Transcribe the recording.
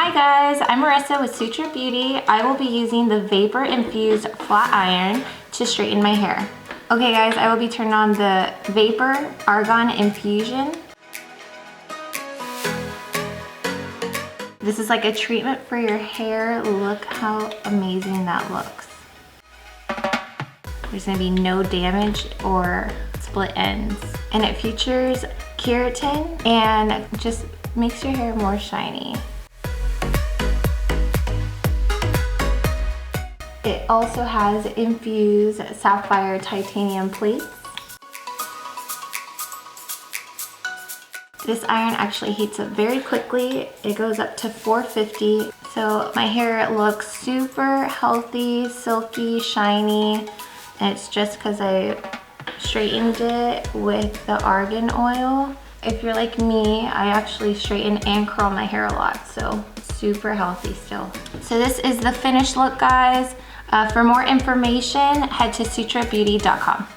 Hi guys, I'm Marissa with Sutra Beauty. I will be using the Vapor-Infused flat iron to straighten my hair. Okay guys, I will be turning on the Vapor Argan Infusion. This is like a treatment for your hair. Look how amazing that looks. There's gonna be no damage or split ends. And it features keratin and just makes your hair more shiny. It also has infused sapphire titanium plates. This iron actually heats up very quickly. It goes up to 450. So my hair looks super healthy, silky, shiny. And it's just because I straightened it with the argan oil. If you're like me, I actually straighten and curl my hair a lot. So super healthy still. So this is the finished look, guys. For more information, head to sutrabeauty.com.